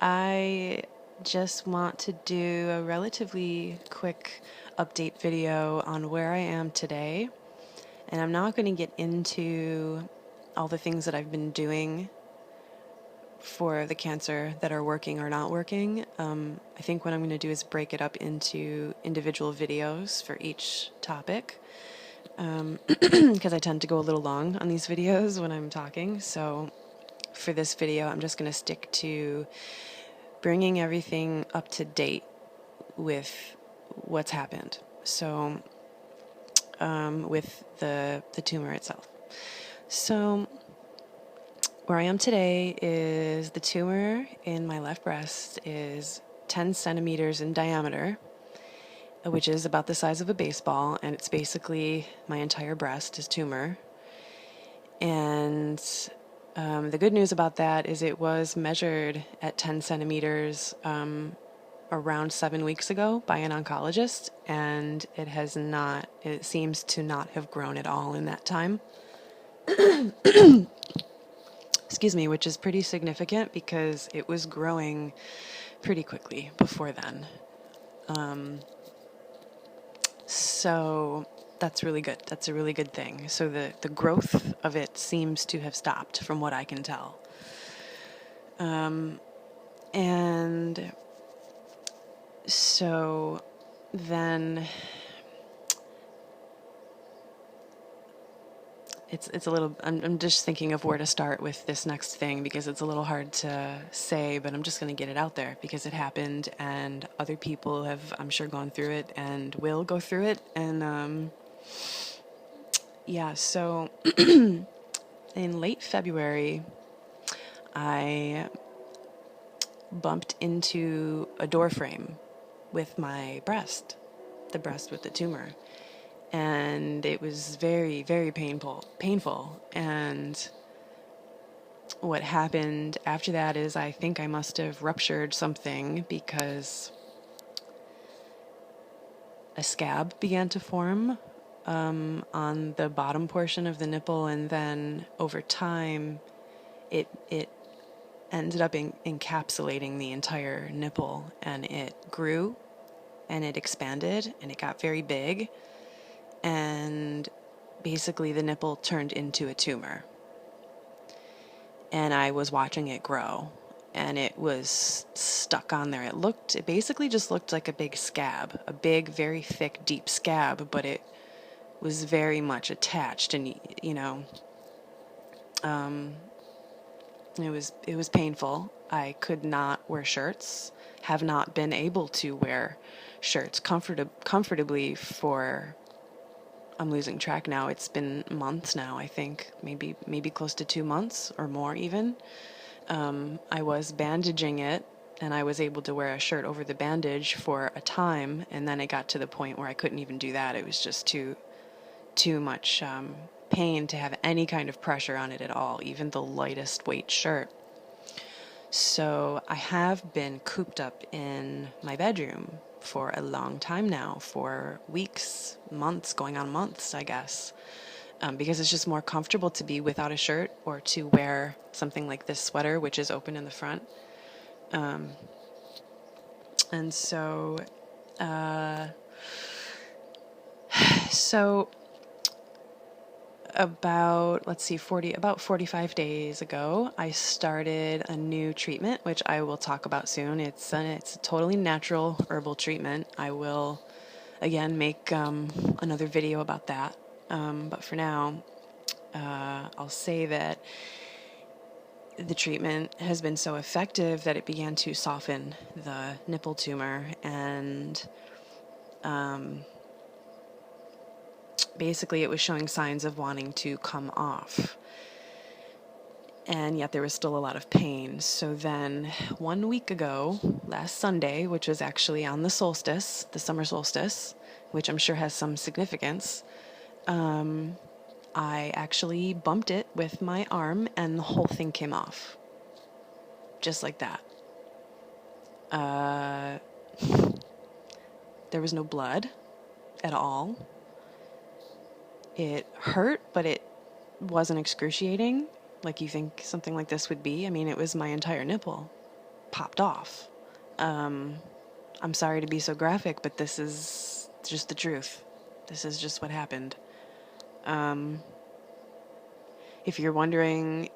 I just want to do a relatively quick update video on where I am today. And I'm not going to get into all the things that I've been doing for the cancer that are working or not working. I think what I'm going to do is break it up into individual videos for each topic. Because I tend to go a little long on these videos when I'm talking. So for this video, I'm just going to stick to bringing everything up to date with what's happened. So, with the tumor itself. So, where I am today is the tumor in my left breast is 10 centimeters in diameter, which is about the size of a baseball, and it's basically my entire breast is tumor. And the good news about that is it was measured at 10 centimeters around 7 weeks ago by an oncologist, and it seems to not have grown at all in that time. Excuse me, which is pretty significant because it was growing pretty quickly before then. So that's really good. That's a really good thing. So the growth of it seems to have stopped from what I can tell. And so then it's a little, I'm just thinking of where to start with this next thing because it's a little hard to say, but I'm just going to get it out there because it happened and other people have, I'm sure, gone through it and will go through it. And yeah, so in late February, I bumped into a door frame with my breast, the breast with the tumor. And it was very, very painful. And what happened after that is I think I must have ruptured something because a scab began to form on the bottom portion of the nipple, and then over time it ended up encapsulating the entire nipple, and it grew and it expanded and it got very big. And basically the nipple turned into a tumor. And I was watching it grow, and it was stuck on there. It basically just looked like a big scab, a big, very thick, deep scab, but it was very much attached, and it was painful. I could not wear shirts, have not been able to wear shirts comfortably for, I'm losing track now. It's been months now, I think, maybe close to 2 months or more even. I was bandaging it, and I was able to wear a shirt over the bandage for a time, and then it got to the point where I couldn't even do that. It was just too much pain to have any kind of pressure on it at all, even the lightest weight shirt. So I have been cooped up in my bedroom for a long time now, for weeks, months, going on months, I guess, because it's just more comfortable to be without a shirt or to wear something like this sweater, which is open in the front. And so, about 45 days ago, I started a new treatment, which I will talk about soon. It's a totally natural herbal treatment. I will, again, make another video about that. But for now, I'll say that the treatment has been so effective that it began to soften the nipple tumor, and basically it was showing signs of wanting to come off, and yet there was still a lot of pain. So then 1 week ago, last Sunday, which was actually on the solstice, the summer solstice, which I'm sure has some significance, I actually bumped it with my arm and the whole thing came off. Just like that. There was no blood at all. It hurt, but it wasn't excruciating like you think something like this would be. I mean, it was my entire nipple popped off. I'm sorry to be so graphic, but this is just the truth. This is just what happened. If you're wondering,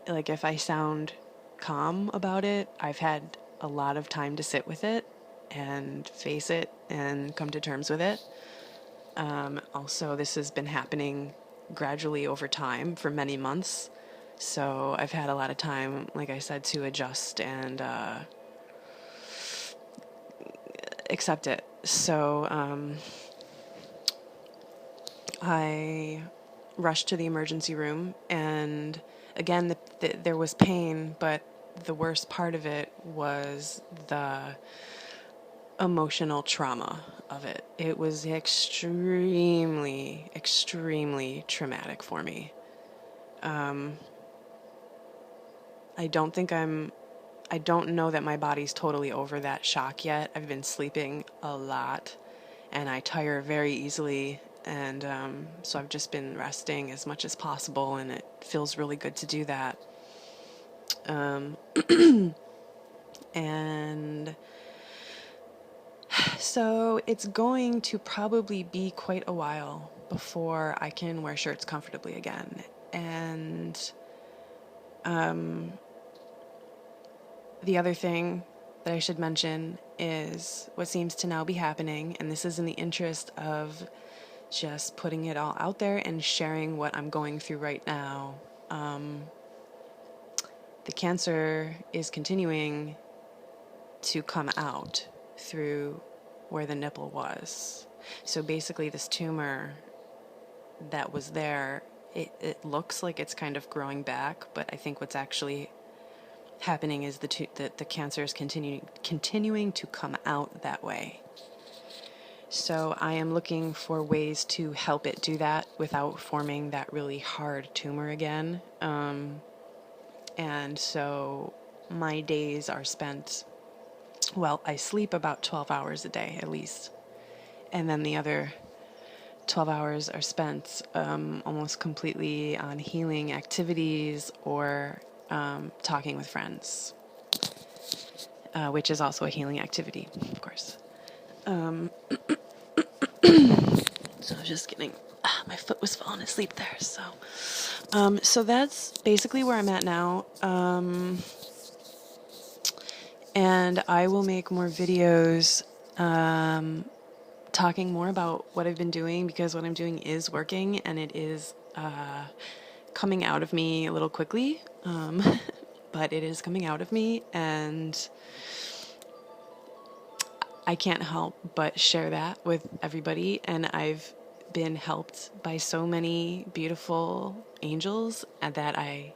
like, if I sound calm about it, I've had a lot of time to sit with it and face it and come to terms with it. Also, this has been happening gradually over time for many months. So I've had a lot of time, like I said, to adjust and accept it. So I rushed to the emergency room, and again, there was pain, but the worst part of it was the emotional trauma of it. It was extremely, extremely traumatic for me. I don't know that my body's totally over that shock yet. I've been sleeping a lot, and I tire very easily, and so I've just been resting as much as possible, and it feels really good to do that. And so it's going to probably be quite a while before I can wear shirts comfortably again. And the other thing that I should mention is what seems to now be happening, and this is in the interest of just putting it all out there and sharing what I'm going through right now. The cancer is continuing to come out through where the nipple was. So basically this tumor that was there, it looks like it's kind of growing back, but I think what's actually happening is the cancer is continuing to come out that way. So I am looking for ways to help it do that without forming that really hard tumor again. And so my days are spent, well, I sleep about 12 hours a day at least. And then the other 12 hours are spent almost completely on healing activities or talking with friends, which is also a healing activity, of course. So I was just getting, my foot was falling asleep there. So that's basically where I'm at now. And I will make more videos talking more about what I've been doing, because what I'm doing is working, and it is coming out of me a little quickly, but it is coming out of me, and I can't help but share that with everybody. And I've been helped by so many beautiful angels that I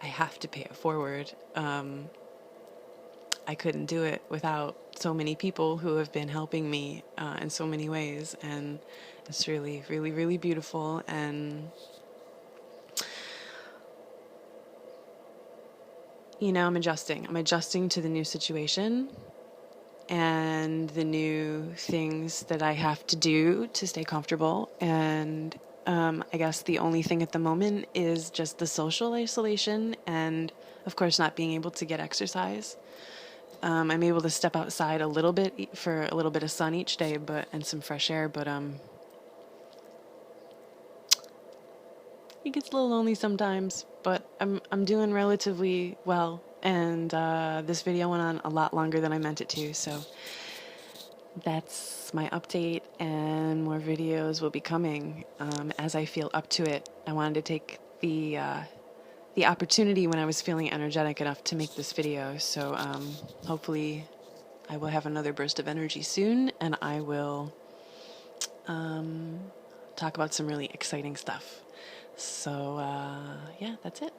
have to pay it forward. I couldn't do it without so many people who have been helping me in so many ways, and it's really, really, really beautiful. And I'm adjusting to the new situation and the new things that I have to do to stay comfortable. And I guess the only thing at the moment is just the social isolation, and of course not being able to get exercise. I'm able to step outside a little bit for a little bit of sun each day, and some fresh air, but it gets a little lonely sometimes. But I'm doing relatively well, and this video went on a lot longer than I meant it to, so that's my update, and more videos will be coming as I feel up to it. I wanted to take the opportunity when I was feeling energetic enough to make this video, so hopefully I will have another burst of energy soon, and I will talk about some really exciting stuff. So yeah, that's it.